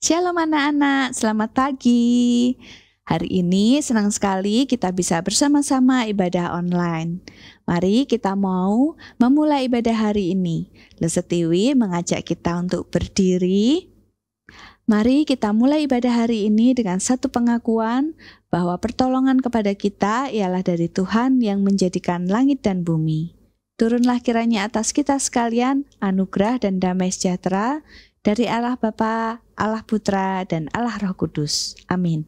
Shalom anak-anak, selamat pagi. Hari ini senang sekali kita bisa bersama-sama ibadah online. Mari kita mau memulai ibadah hari ini. Lesetiwi mengajak kita untuk berdiri. Mari kita mulai ibadah hari ini dengan satu pengakuan bahwa pertolongan kepada kita ialah dari Tuhan yang menjadikan langit dan bumi. Turunlah kiranya atas kita sekalian anugerah dan damai sejahtera dari Allah Bapa, Allah Putra, dan Allah Roh Kudus. Amin.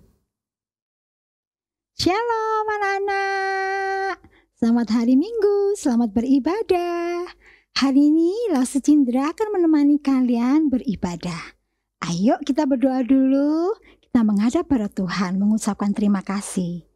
Shalom anak-anak. Selamat hari Minggu, selamat beribadah. Hari ini Lause Cindra akan menemani kalian beribadah. Ayo kita berdoa dulu. Kita menghadap pada Tuhan, mengucapkan terima kasih.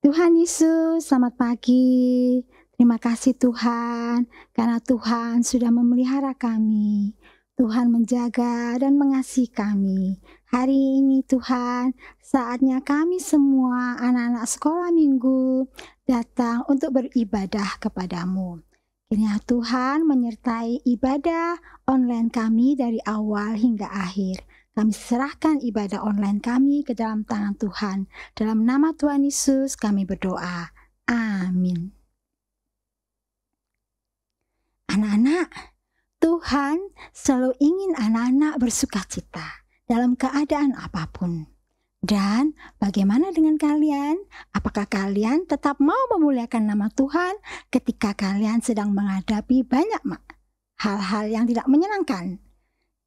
Tuhan Yesus, selamat pagi. Terima kasih Tuhan, karena Tuhan sudah memelihara kami. Tuhan menjaga dan mengasihi kami. Hari ini Tuhan, saatnya kami semua anak-anak sekolah minggu datang untuk beribadah kepadamu. Kiranya Tuhan menyertai ibadah online kami dari awal hingga akhir. Kami serahkan ibadah online kami ke dalam tangan Tuhan. Dalam nama Tuhan Yesus kami berdoa. Amin. Anak-anak, Tuhan selalu ingin anak-anak bersukacita dalam keadaan apapun. Dan bagaimana dengan kalian? Apakah kalian tetap mau memuliakan nama Tuhan ketika kalian sedang menghadapi banyak hal-hal yang tidak menyenangkan?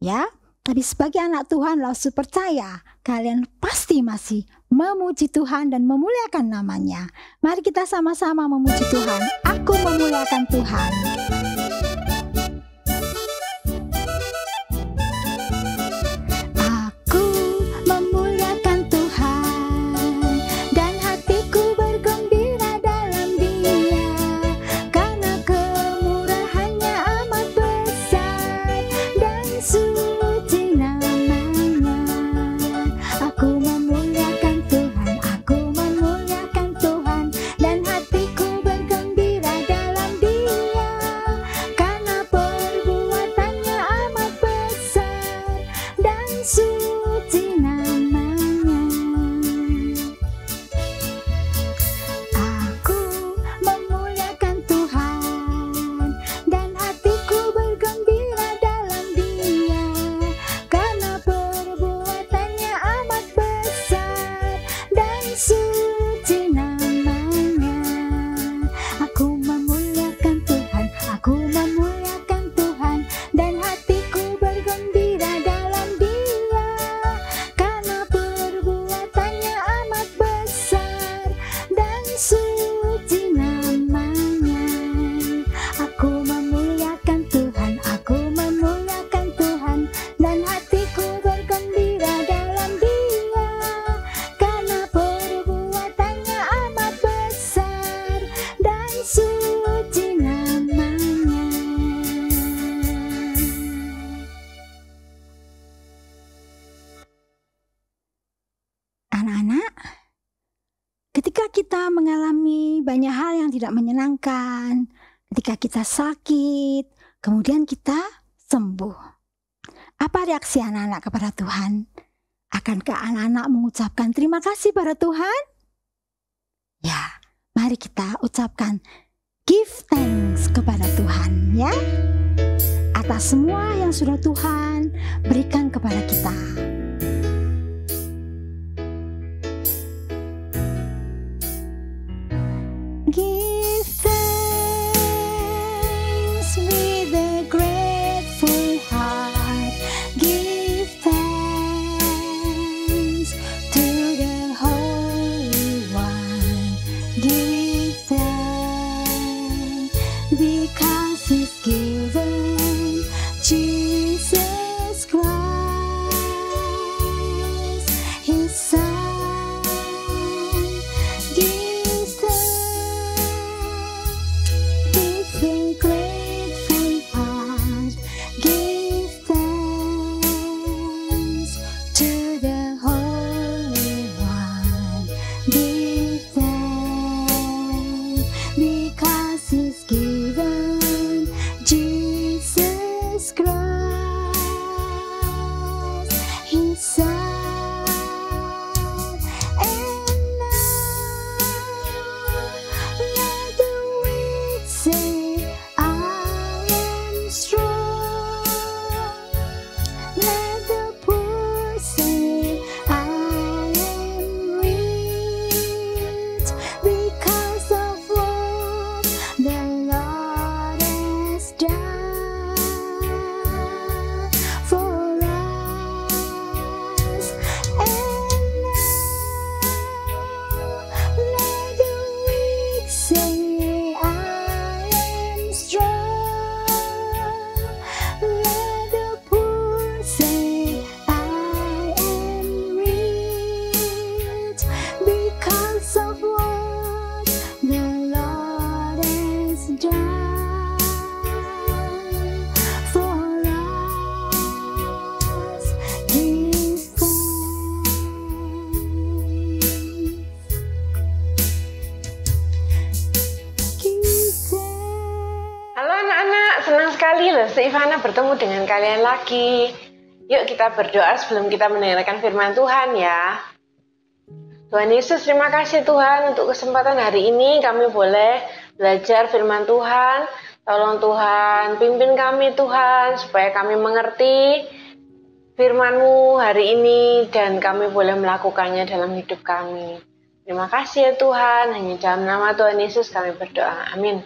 Ya, tapi sebagai anak Tuhan, Lause percaya kalian pasti masih memuji Tuhan dan memuliakan namanya. Mari kita sama-sama memuji Tuhan. Aku memuliakan Tuhan. Ketika kita mengalami banyak hal yang tidak menyenangkan, ketika kita sakit, kemudian kita sembuh. Apa reaksi anak-anak kepada Tuhan? Akankah anak-anak mengucapkan terima kasih pada Tuhan? Ya, mari kita ucapkan give thanks kepada Tuhan ya. Atas semua yang sudah Tuhan berikan kepada kita. Give thanks with a grateful heart. Give thanks to the Holy One. Give thanks because He's given Jesus Christ. Ivana bertemu dengan kalian lagi. Yuk kita berdoa sebelum kita mendengarkan firman Tuhan ya. Tuhan Yesus, terima kasih Tuhan untuk kesempatan hari ini kami boleh belajar firman Tuhan. Tolong Tuhan, pimpin kami Tuhan, supaya kami mengerti firman-Mu hari ini dan kami boleh melakukannya dalam hidup kami. Terima kasih ya Tuhan, hanya dalam nama Tuhan Yesus kami berdoa. Amin.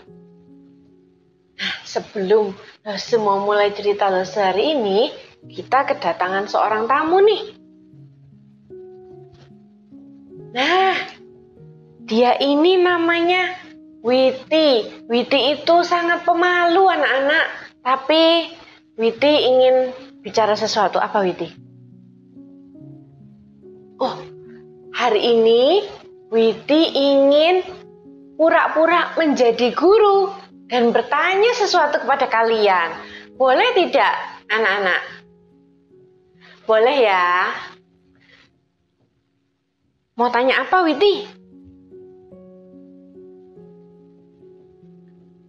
Sebelum semua mulai cerita hari ini, kita kedatangan seorang tamu nih. Nah, dia ini namanya Witi. Witi itu sangat pemalu anak-anak, tapi Witi ingin bicara sesuatu. Apa Witi? Oh, hari ini Witi ingin pura-pura menjadi guru dan bertanya sesuatu kepada kalian. Boleh tidak, anak-anak? Boleh ya? Mau tanya apa, Witi?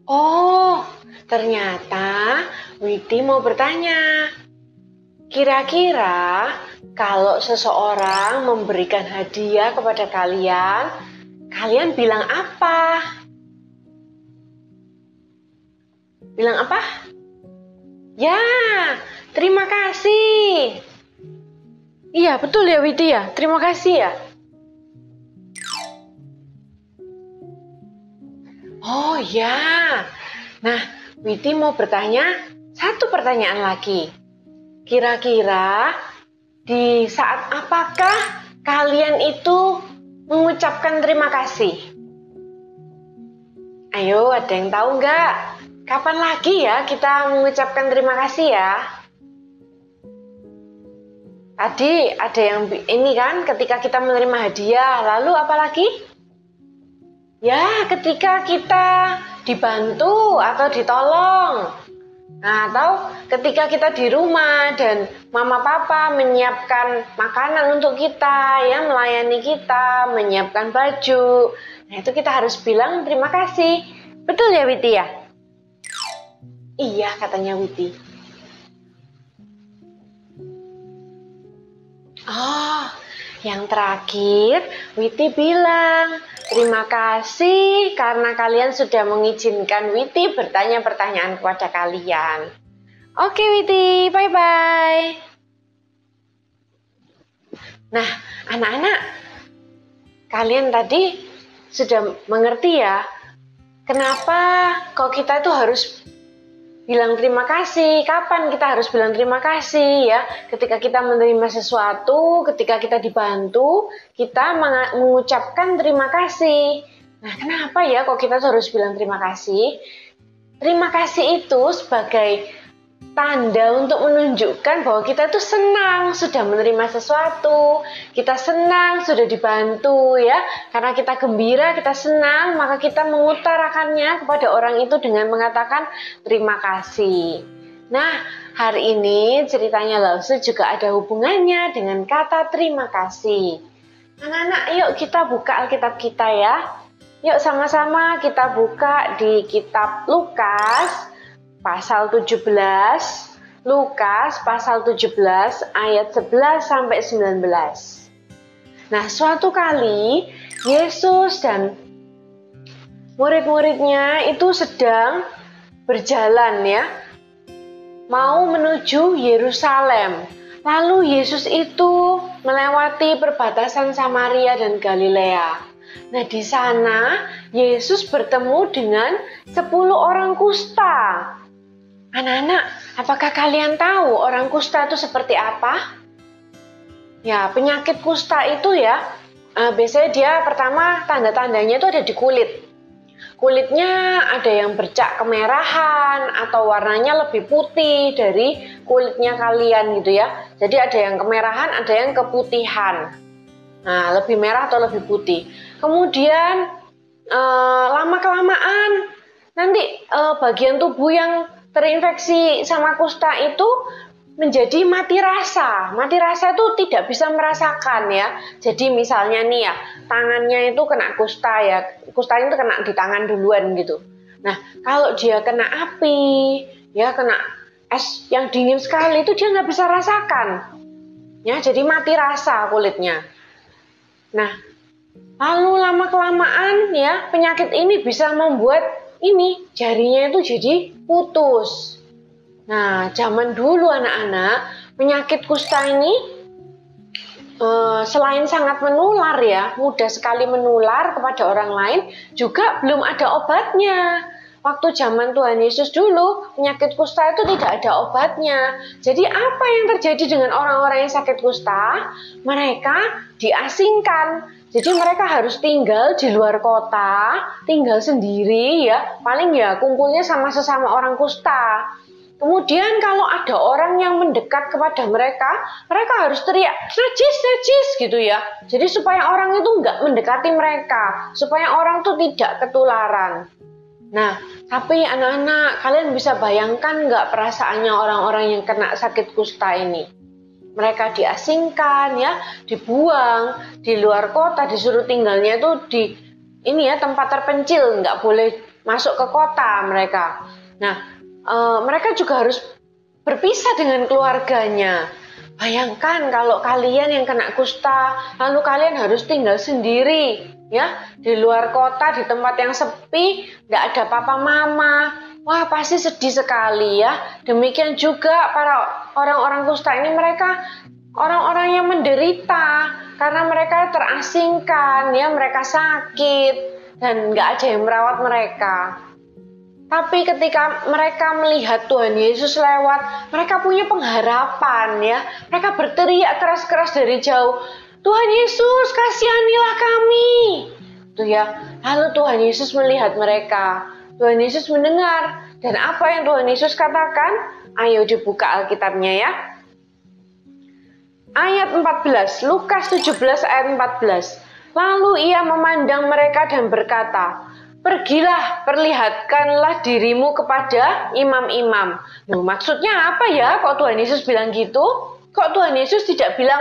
Oh, ternyata Witi mau bertanya. Kira-kira kalau seseorang memberikan hadiah kepada kalian, kalian bilang apa? Bilang apa? Ya, terima kasih. Iya, betul ya Witi ya. Terima kasih ya. Oh ya. Nah, Witi mau bertanya satu pertanyaan lagi. Kira-kira di saat apakah kalian itu mengucapkan terima kasih? Ayo, ada yang tahu nggak? Kapan lagi ya kita mengucapkan terima kasih ya? Tadi ada yang ini kan, ketika kita menerima hadiah, lalu apa lagi? Ya, ketika kita dibantu atau ditolong. Nah, atau ketika kita di rumah dan mama papa menyiapkan makanan untuk kita, ya, melayani kita, menyiapkan baju. Nah, itu kita harus bilang terima kasih. Betul ya, Witi ya? Iya, katanya Witi. Oh, yang terakhir Witi bilang terima kasih karena kalian sudah mengizinkan Witi bertanya pertanyaan kepada kalian. Oke Witi, bye-bye. Nah, anak-anak, kalian tadi sudah mengerti ya, kenapa kok kita itu harus bilang terima kasih. Kapan kita harus bilang terima kasih ya? Ketika kita menerima sesuatu, ketika kita dibantu, kita mengucapkan terima kasih. Nah, kenapa ya kok kita harus bilang terima kasih? Terima kasih itu sebagai tanda untuk menunjukkan bahwa kita itu senang sudah menerima sesuatu, kita senang sudah dibantu ya, karena kita gembira, kita senang, maka kita mengutarakannya kepada orang itu dengan mengatakan terima kasih. Nah, hari ini ceritanya Lause juga ada hubungannya dengan kata terima kasih. Anak-anak, yuk kita buka Alkitab kita ya. Yuk sama-sama kita buka di kitab Lukas pasal 17, Lukas pasal 17 ayat 11 sampai 19. Nah, suatu kali Yesus dan murid-muridnya itu sedang berjalan ya, mau menuju Yerusalem. Lalu Yesus itu melewati perbatasan Samaria dan Galilea. Nah, di sana Yesus bertemu dengan 10 orang kusta. Anak-anak, apakah kalian tahu orang kusta itu seperti apa? Ya, penyakit kusta itu ya, biasanya dia pertama tanda-tandanya itu ada di kulit. Kulitnya ada yang bercak kemerahan atau warnanya lebih putih dari kulitnya kalian gitu ya. Jadi ada yang kemerahan, ada yang keputihan. Nah, lebih merah atau lebih putih. Kemudian lama-kelamaan nanti bagian tubuh yang terinfeksi sama kusta itu menjadi mati rasa. Mati rasa itu tidak bisa merasakan ya. Jadi misalnya nih ya, tangannya itu kena kusta ya. Kustanya itu kena di tangan duluan gitu. Nah, kalau dia kena api, ya kena es yang dingin sekali itu dia nggak bisa rasakan. Ya, jadi mati rasa kulitnya. Nah, lalu lama-kelamaan ya penyakit ini bisa membuat ini jarinya itu jadi putus. Nah, zaman dulu anak-anak, penyakit kusta ini selain sangat menular ya, mudah sekali menular kepada orang lain, juga belum ada obatnya. Waktu zaman Tuhan Yesus dulu, penyakit kusta itu tidak ada obatnya. Jadi apa yang terjadi dengan orang-orang yang sakit kusta? Mereka diasingkan. Jadi mereka harus tinggal di luar kota, tinggal sendiri ya, paling ya kumpulnya sama sesama orang kusta. Kemudian kalau ada orang yang mendekat kepada mereka, mereka harus teriak, najis, najis gitu ya. Jadi supaya orang itu nggak mendekati mereka, supaya orang itu tidak ketularan. Nah, tapi anak-anak, kalian bisa bayangkan nggak perasaannya orang-orang yang kena sakit kusta ini? Mereka diasingkan ya, dibuang di luar kota, disuruh tinggalnya itu di ini ya tempat terpencil, nggak boleh masuk ke kota mereka. Nah, mereka juga harus berpisah dengan keluarganya. Bayangkan kalau kalian yang kena kusta, lalu kalian harus tinggal sendiri, ya, di luar kota, di tempat yang sepi, tidak ada papa mama. Wah, pasti sedih sekali ya. Demikian juga para orang-orang kusta ini, mereka orang-orang yang menderita karena mereka terasingkan, ya, mereka sakit dan nggak ada yang merawat mereka. Tapi ketika mereka melihat Tuhan Yesus lewat, mereka punya pengharapan ya. Mereka berteriak keras-keras dari jauh, Tuhan Yesus, kasihanilah kami. Itu ya. Lalu Tuhan Yesus melihat mereka. Tuhan Yesus mendengar. Dan apa yang Tuhan Yesus katakan? Ayo dibuka Alkitabnya ya. Ayat 14, Lukas 17 ayat 14. Lalu ia memandang mereka dan berkata, pergilah, perlihatkanlah dirimu kepada imam-imam. Loh, maksudnya apa ya? Kok Tuhan Yesus bilang gitu? Kok Tuhan Yesus tidak bilang,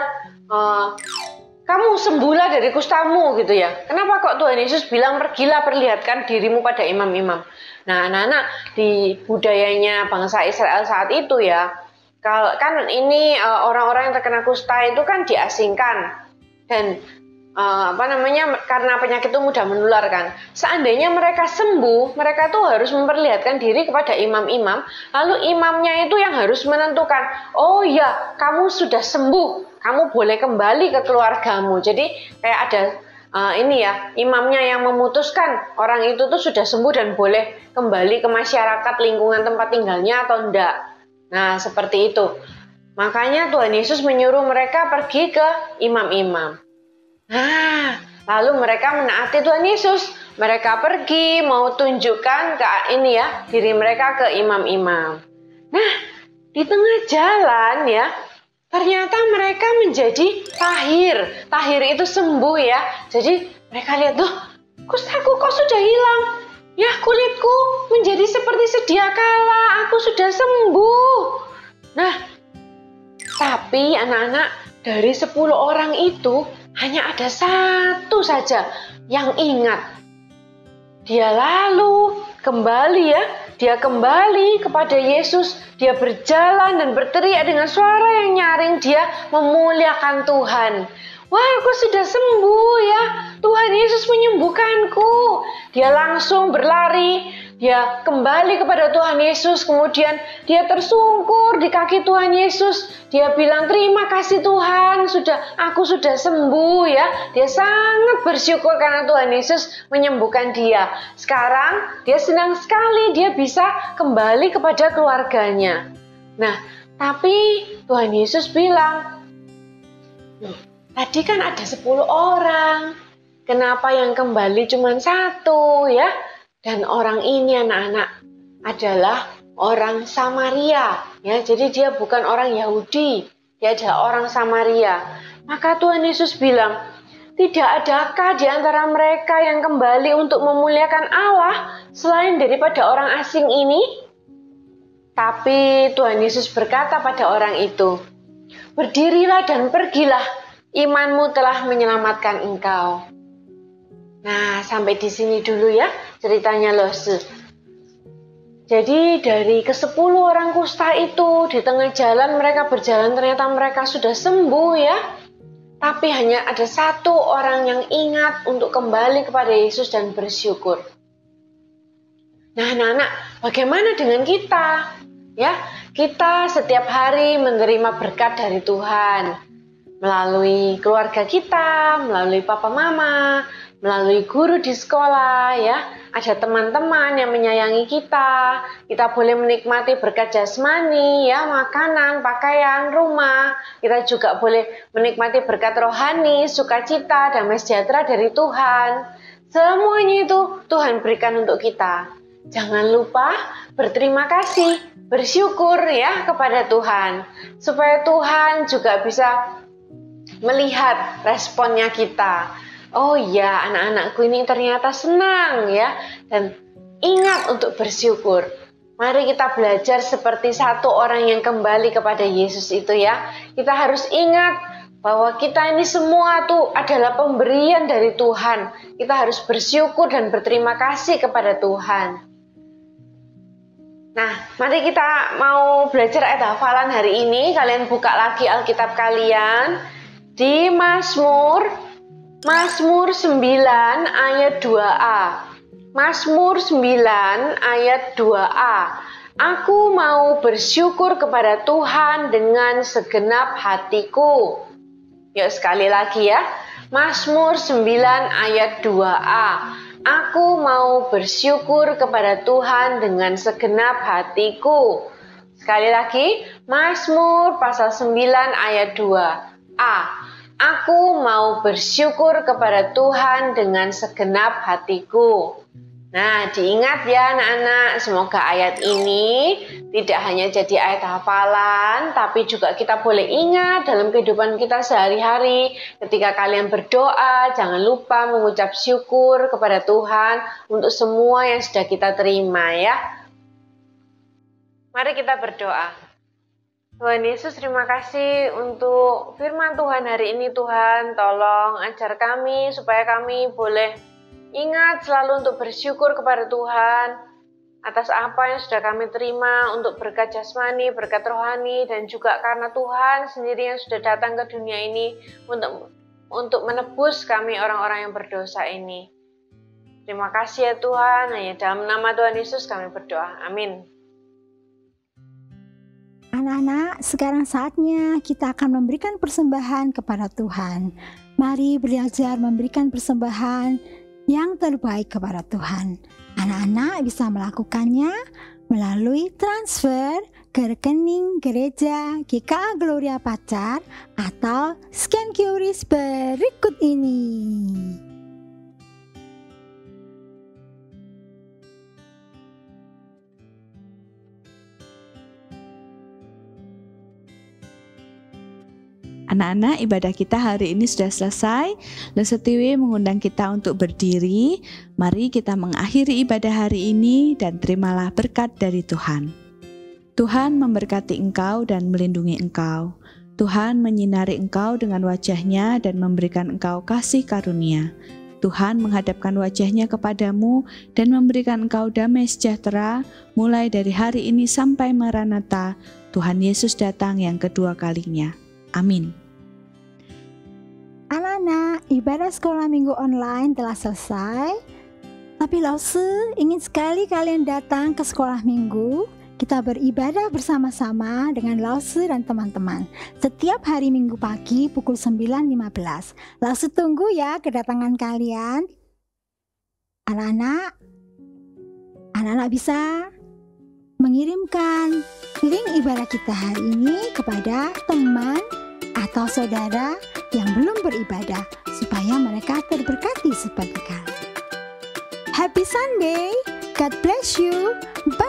kamu sembuhlah dari kustamu gitu ya? Kenapa kok Tuhan Yesus bilang, pergilah, perlihatkan dirimu pada imam-imam? Nah, anak-anak, di budayanya bangsa Israel saat itu ya, kan ini orang-orang yang terkena kusta itu kan diasingkan. Dan karena penyakit itu mudah menular kan. Seandainya mereka sembuh, mereka tuh harus memperlihatkan diri kepada imam-imam, lalu imamnya itu yang harus menentukan, oh ya, kamu sudah sembuh, kamu boleh kembali ke keluargamu. Jadi kayak ada imamnya yang memutuskan orang itu tuh sudah sembuh dan boleh kembali ke masyarakat lingkungan tempat tinggalnya atau enggak. Nah, seperti itu. Makanya Tuhan Yesus menyuruh mereka pergi ke imam-imam. Nah, lalu mereka menaati Tuhan Yesus. Mereka pergi mau tunjukkan diri mereka ke imam-imam. Nah, di tengah jalan ya, ternyata mereka menjadi tahir. Tahir itu sembuh ya. Jadi mereka lihat, loh, kustaku kok sudah hilang? Ya, kulitku menjadi seperti sedia kala. Aku sudah sembuh. Nah, tapi anak-anak, dari 10 orang itu hanya ada satu saja yang ingat. Dia lalu kembali ya, dia kembali kepada Yesus, dia berjalan dan berteriak dengan suara yang nyaring, dia memuliakan Tuhan. Wah, aku sudah sembuh ya, Tuhan Yesus menyembuhkanku. Dia langsung berlari, dia kembali kepada Tuhan Yesus, kemudian dia tersungkur di kaki Tuhan Yesus. Dia bilang, terima kasih Tuhan, aku sudah sembuh ya. Dia sangat bersyukur karena Tuhan Yesus menyembuhkan dia. Sekarang dia senang sekali, dia bisa kembali kepada keluarganya. Nah, tapi Tuhan Yesus bilang, tadi kan ada 10 orang, kenapa yang kembali cuma 1 ya? Dan orang ini anak-anak adalah orang Samaria ya. Jadi dia bukan orang Yahudi, dia adalah orang Samaria. Maka Tuhan Yesus bilang, tidak adakah di antara mereka yang kembali untuk memuliakan Allah selain daripada orang asing ini? Tapi Tuhan Yesus berkata pada orang itu, berdirilah dan pergilah, imanmu telah menyelamatkan engkau. Nah, sampai di sini dulu ya ceritanya Lose. Jadi dari ke-10 orang kusta itu, di tengah jalan mereka berjalan, ternyata mereka sudah sembuh ya. Tapi hanya ada 1 orang yang ingat untuk kembali kepada Yesus dan bersyukur. Nah anak-anak, bagaimana dengan kita? Ya, kita setiap hari menerima berkat dari Tuhan. Melalui keluarga kita, melalui papa mama, melalui guru di sekolah ya. Ada teman-teman yang menyayangi kita. Kita boleh menikmati berkat jasmani ya, makanan, pakaian, rumah. Kita juga boleh menikmati berkat rohani, sukacita, damai sejahtera dari Tuhan. Semuanya itu Tuhan berikan untuk kita. Jangan lupa berterima kasih, bersyukur ya kepada Tuhan. Supaya Tuhan juga bisa melihat responnya kita. Oh ya, anak-anakku ini ternyata senang ya. Dan ingat untuk bersyukur. Mari kita belajar seperti 1 orang yang kembali kepada Yesus itu ya. Kita harus ingat bahwa kita ini semua tuh adalah pemberian dari Tuhan. Kita harus bersyukur dan berterima kasih kepada Tuhan. Nah, mari kita mau belajar ayat hafalan hari ini. Kalian buka lagi Alkitab kalian di Mazmur 9 ayat 2a. Mazmur 9 ayat 2a. Aku mau bersyukur kepada Tuhan dengan segenap hatiku. Yuk sekali lagi ya. Mazmur 9 ayat 2a. Aku mau bersyukur kepada Tuhan dengan segenap hatiku. Sekali lagi, Mazmur pasal 9 ayat 2a. Aku mau bersyukur kepada Tuhan dengan segenap hatiku. Nah, diingat ya anak-anak, semoga ayat ini tidak hanya jadi ayat hafalan, tapi juga kita boleh ingat dalam kehidupan kita sehari-hari. Ketika kalian berdoa, jangan lupa mengucap syukur kepada Tuhan untuk semua yang sudah kita terima ya. Mari kita berdoa. Tuhan Yesus, terima kasih untuk firman Tuhan hari ini Tuhan. Tolong ajar kami supaya kami boleh ingat selalu untuk bersyukur kepada Tuhan atas apa yang sudah kami terima untuk berkat jasmani, berkat rohani, dan juga karena Tuhan sendiri yang sudah datang ke dunia ini untuk menebus kami orang-orang yang berdosa ini. Terima kasih ya Tuhan, hanya dalam nama Tuhan Yesus kami berdoa. Amin. Anak-anak, sekarang saatnya kita akan memberikan persembahan kepada Tuhan. Mari belajar memberikan persembahan yang terbaik kepada Tuhan. Anak-anak bisa melakukannya melalui transfer ke rekening gereja GKA Gloria Pacar atau scan QRIS berikut ini. Anak-anak, ibadah kita hari ini sudah selesai. Lesetiwi mengundang kita untuk berdiri. Mari kita mengakhiri ibadah hari ini dan terimalah berkat dari Tuhan. Tuhan memberkati engkau dan melindungi engkau. Tuhan menyinari engkau dengan wajah-Nya dan memberikan engkau kasih karunia. Tuhan menghadapkan wajah-Nya kepadamu dan memberikan engkau damai sejahtera mulai dari hari ini sampai Maranatha, Tuhan Yesus datang yang kedua kalinya. Amin. Anak-anak, ibadah sekolah minggu online telah selesai. Tapi Lause ingin sekali kalian datang ke sekolah minggu. Kita beribadah bersama-sama dengan Lause dan teman-teman setiap hari Minggu pagi pukul 9.15. Lause tunggu ya kedatangan kalian. Anak-anak bisa mengirimkan link ibadah kita hari ini kepada teman atau saudara yang belum beribadah supaya mereka terberkati seperti kalian. Happy Sunday, God bless you, bye.